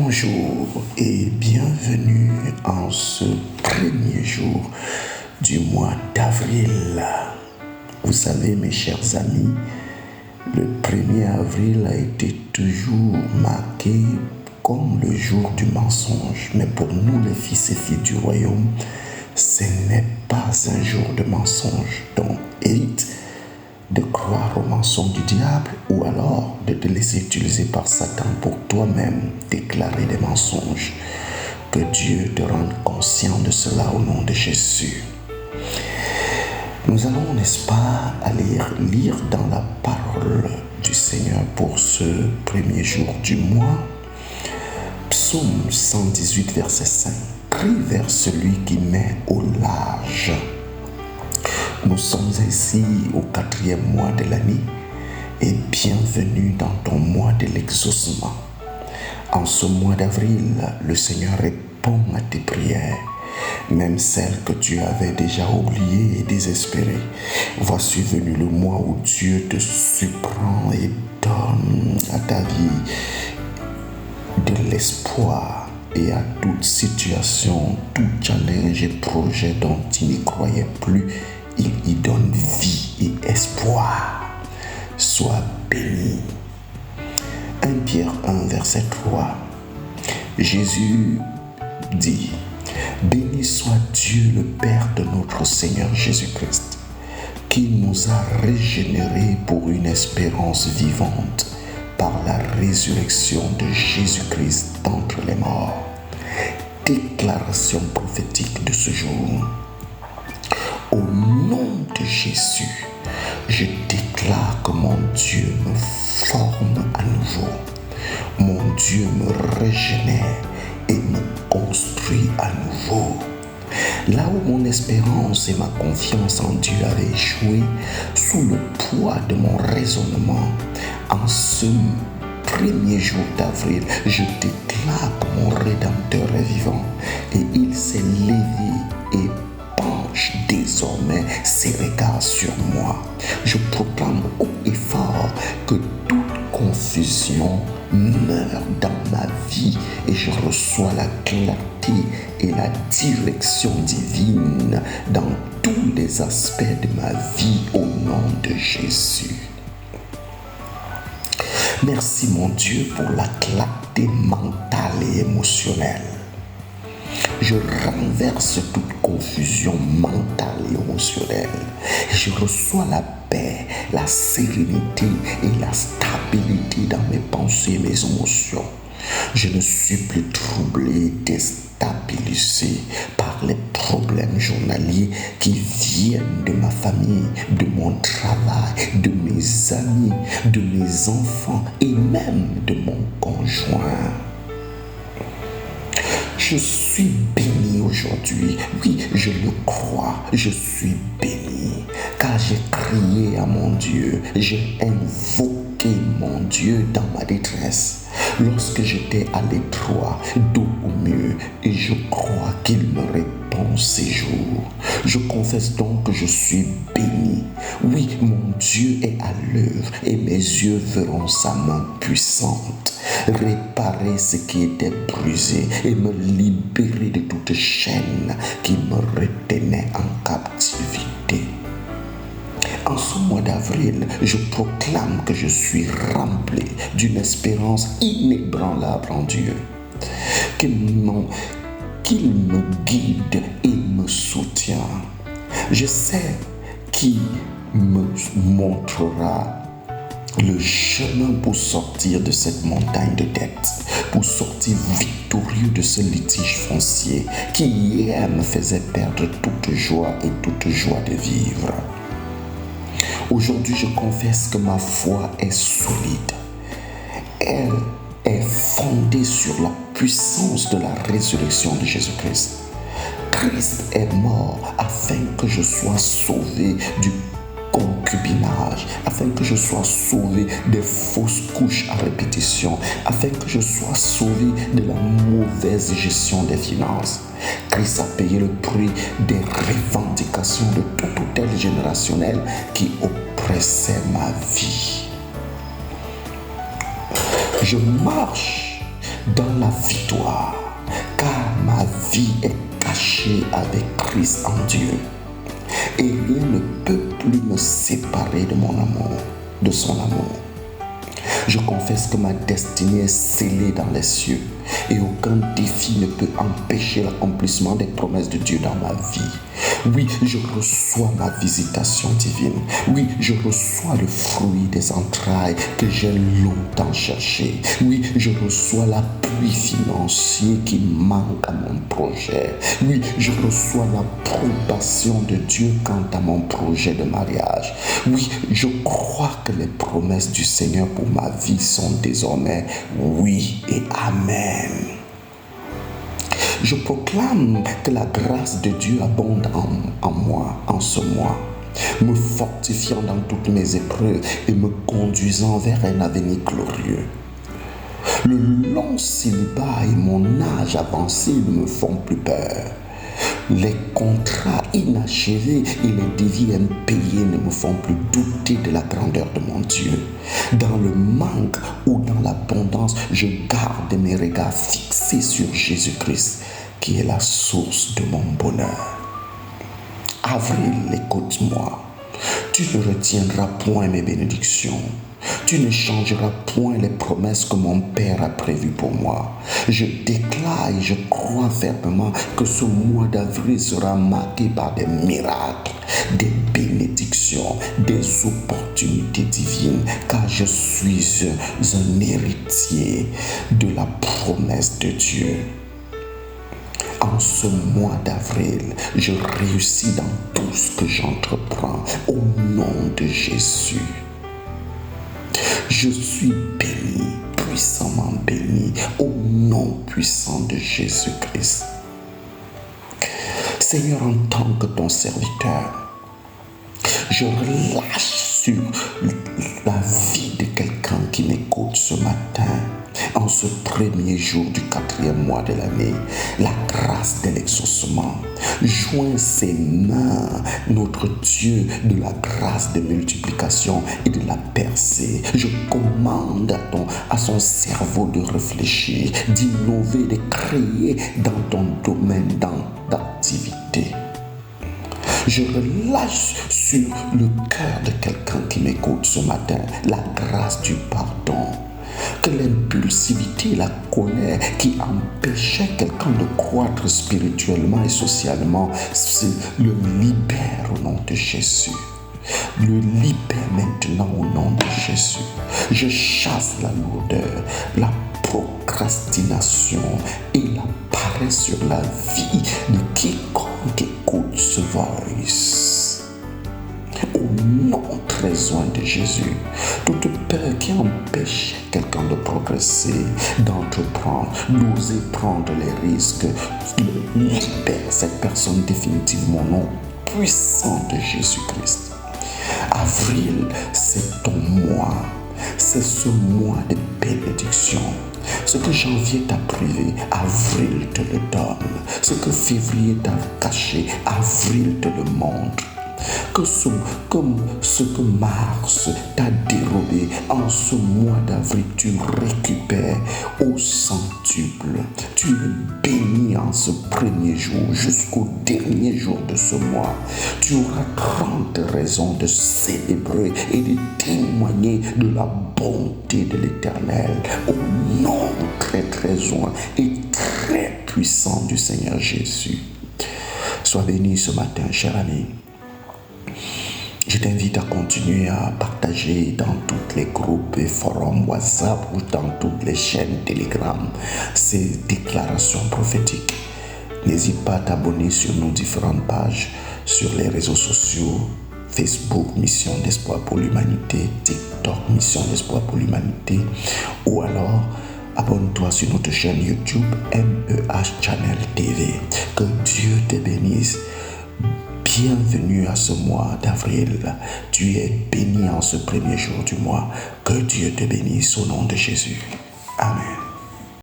Bonjour et bienvenue en ce premier jour du mois d'avril. Vous savez, mes chers amis, le 1er avril a été toujours marqué comme le jour du mensonge. Mais pour nous, les fils et filles du royaume, ce n'est pas un jour de mensonge. Donc, évite de croire au mensonge du diable ou alors de te laisser utiliser par Satan pour toi-même déclarer des mensonges. Que Dieu te rende conscient de cela au nom de Jésus. Nous allons, n'est-ce pas, aller lire dans la parole du Seigneur pour ce premier jour du mois. Psaume 118, verset 5. Crie vers celui qui met au large. Nous sommes ici au 4e mois de l'année et bienvenue dans ton mois de l'exaucement. En ce mois d'avril, le Seigneur répond à tes prières, même celles que tu avais déjà oubliées et désespérées. Voici venu le mois où Dieu te surprend et donne à ta vie de l'espoir et à toute situation, tout challenge et projet dont tu n'y croyais plus. Il y donne vie et espoir. Sois béni. 1 Pierre 1, verset 3. Jésus dit: béni soit Dieu le Père de notre Seigneur Jésus-Christ, qui nous a régénérés pour une espérance vivante par la résurrection de Jésus-Christ d'entre les morts. Déclaration prophétique de ce jour. Au nom de Jésus, je déclare que mon Dieu me forme à nouveau. Mon Dieu me régénère et me construit à nouveau. Là où mon espérance et ma confiance en Dieu avaient échoué, sous le poids de mon raisonnement, en ce premier jour d'avril, je déclare que mon Rédempteur est vivant et il s'est levé et désormais ses regards sur moi. Je proclame haut et fort que toute confusion meurt dans ma vie et je reçois la clarté et la direction divine dans tous les aspects de ma vie au nom de Jésus. Merci mon Dieu pour la clarté mentale et émotionnelle. Je renverse toute confusion mentale et émotionnelle. Je reçois la paix, la sérénité et la stabilité dans mes pensées et mes émotions. Je ne suis plus troublé, déstabilisé par les problèmes journaliers qui viennent de ma famille, de mon travail, de mes amis, de mes enfants et même de mon conjoint. Je suis béni aujourd'hui. Oui, je le crois. Je suis béni. Car j'ai crié à mon Dieu. J'ai invoqué mon Dieu dans ma détresse. Lorsque j'étais à l'étroit, dos au mur, et je crois qu'il me répond ces jours. Je confesse donc que je suis béni. Oui, mon Dieu est à l'œuvre et mes yeux verront sa main puissante réparer ce qui était brisé et me libérer de toute chaîne qui me retenait en captivité. En ce mois d'avril, je proclame que je suis rempli d'une espérance inébranlable en Dieu, qu'il me guide et me soutient. Je sais qu'il me montrera le chemin pour sortir de cette montagne de dettes, pour sortir victorieux de ce litige foncier qui hier me faisait perdre toute joie et toute joie de vivre. Aujourd'hui, je confesse que ma foi est solide. Elle est fondée sur la puissance de la résurrection de Jésus-Christ. Christ est mort afin que je sois sauvé du concubinage, afin que je sois sauvé des fausses couches à répétition, afin que je sois sauvé de la mauvaise gestion des finances. Christ a payé le prix des revendications de toute tutelle générationnelle qui oppressait ma vie. Je marche dans la victoire, car ma vie est cachée avec Christ en Dieu. Et rien ne peut plus me séparer de mon amour, de son amour. Je confesse que ma destinée est scellée dans les cieux et aucun défi ne peut empêcher l'accomplissement des promesses de Dieu dans ma vie. Oui, je reçois ma visitation divine. Oui, je reçois le fruit des entrailles que j'ai longtemps cherché. Oui, je reçois l'appui financier qui manque à mon projet. Oui, je reçois l'approbation de Dieu quant à mon projet de mariage. Oui, je crois que les promesses du Seigneur pour ma vie sont désormais oui et amen. Je proclame que la grâce de Dieu abonde en moi, en ce mois, me fortifiant dans toutes mes épreuves et me conduisant vers un avenir glorieux. Le long célibat et mon âge avancé ne me font plus peur. Les contrats inachevés et les débits impayés ne me font plus douter de la grandeur de mon Dieu. Dans le manque ou dans l'abondance, je garde mes regards fixés sur Jésus-Christ, qui est la source de mon bonheur. Avril, écoute-moi. Tu ne retiendras point mes bénédictions. Tu ne changeras point les promesses que mon Père a prévues pour moi. Je déclare et je crois fermement que ce mois d'avril sera marqué par des miracles, des bénédictions, des opportunités divines, car je suis un héritier de la promesse de Dieu. En ce mois d'avril, je réussis dans tout ce que j'entreprends au nom de Jésus. Je suis béni, puissamment béni, au nom puissant de Jésus-Christ. Seigneur, en tant que ton serviteur, je relâche sur la vie de quelqu'un qui m'écoute ce matin, en ce premier jour du 4e mois de l'année, la grâce de l'exaucement. Joins ses mains, notre Dieu, de la grâce de multiplication et de la percée. Je commande à son cerveau de réfléchir, d'innover, de créer dans ton domaine d'activité. Je relâche sur le cœur de quelqu'un qui m'écoute ce matin la grâce du pardon. Que l'impulsivité, la colère qui empêchait quelqu'un de croître spirituellement et socialement se le libère au nom de Jésus. Le libère maintenant au nom de Jésus. Je chasse la lourdeur, la procrastination et la paresse sur la vie de quiconque écoute ce voice. Au nom très loin de Jésus, toute peur qui empêche quelqu'un de progresser, d'entreprendre, d'oser prendre les risques, libère cette personne définitivement au nom puissant de Jésus-Christ. Avril, c'est ton mois. C'est ce mois de bénédiction. Ce que janvier t'a privé, avril te le donne. Ce que février t'a caché, avril te le montre. Comme ce que mars t'a dérobé, en ce mois d'avril, tu récupères au centuple. Tu es béni en ce premier jour jusqu'au dernier jour de ce mois. Tu auras 30 raisons de célébrer et de témoigner de la bonté de l'Éternel au nom très loin et très puissant du Seigneur Jésus. Sois béni ce matin, cher ami. Je t'invite à continuer à partager dans tous les groupes et forums WhatsApp ou dans toutes les chaînes Telegram ces déclarations prophétiques. N'hésite pas à t'abonner sur nos différentes pages sur les réseaux sociaux, Facebook Mission d'Espoir pour l'Humanité, TikTok Mission d'Espoir pour l'Humanité, ou alors abonne-toi sur notre chaîne YouTube MEH Channel TV. Que Dieu te bénisse. Bienvenue à ce mois d'avril. Tu es béni en ce premier jour du mois. Que Dieu te bénisse au nom de Jésus. Amen.